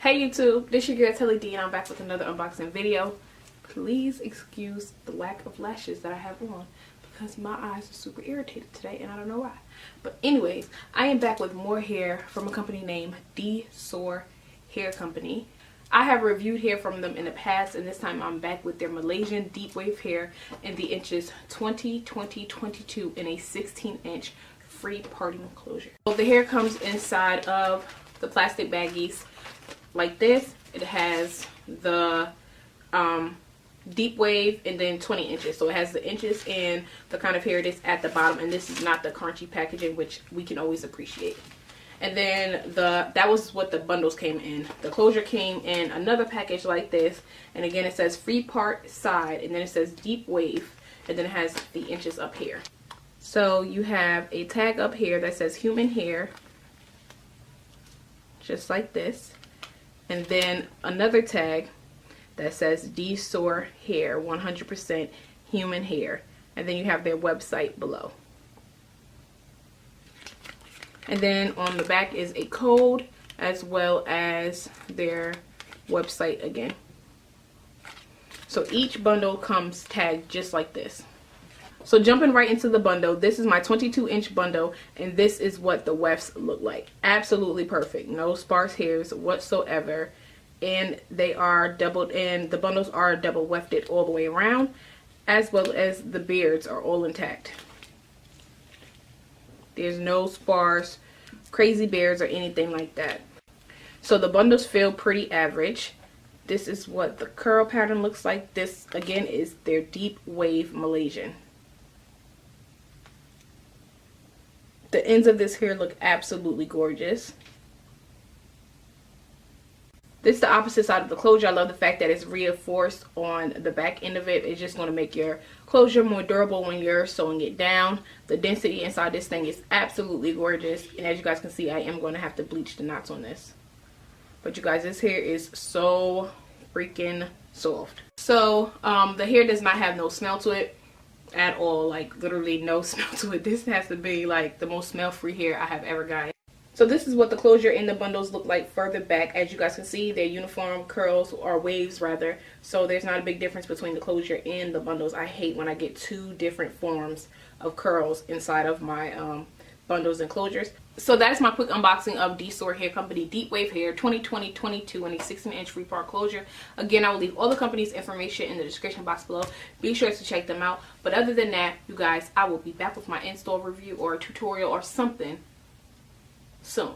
Hey YouTube, this your girl Telly D and I'm back with another unboxing video. Please excuse the lack of lashes that I have on because my eyes are super irritated today and I don't know why. But anyways, I am back with more hair from a company named Dsoar Hair Company. I have reviewed hair from them in the past and this time I'm back with their Malaysian deep wave hair in the inches 20, 20, 22 in a 16-inch free parting closure. So the hair comes inside of the plastic baggies like this. It has the deep wave and then 20 inches, so it has the inches and the kind of hair it is at the bottom, and this is not the crunchy packaging, which we can always appreciate. And then that was what the bundles came in. The closure came in another package like this, and again it says free part side, and then it says deep wave, and then it has the inches up here. So you have a tag up here that says human hair, just like this. And then another tag that says Dsoar hair, 100% human hair. And then you have their website below. And then on the back is a code as well as their website again. So each bundle comes tagged just like this. So jumping right into the bundle, this is my 22-inch bundle, and this is what the wefts look like. Absolutely perfect. No sparse hairs whatsoever. And they are doubled in. The bundles are double wefted all the way around, as well as the beards are all intact. There's no sparse, crazy beards or anything like that. So the bundles feel pretty average. This is what the curl pattern looks like. This, again, is their deep wave Malaysian. The ends of this hair look absolutely gorgeous. This is the opposite side of the closure. I love the fact that it's reinforced on the back end of it. It's just going to make your closure more durable when you're sewing it down. The density inside this thing is absolutely gorgeous. And as you guys can see, I am going to have to bleach the knots on this. But you guys, this hair is so freaking soft. So the hair does not have no smell to it at all. Like literally no smell to it. This has to be like the most smell-free hair I have ever gotten. So this is what the closure in the bundles look like further back. As you guys can see, they're uniform curls, or waves rather. So there's not a big difference between the closure and the bundles. I hate when I get two different forms of curls inside of my bundles and closures. So that's my quick unboxing of Dsoar Hair Company Deep Wave Hair 2020-22 in a 16-inch free part closure. Again, I will leave all the company's information in the description box below. Be sure to check them out. But other than that, you guys, I will be back with my in-store review or a tutorial or something soon.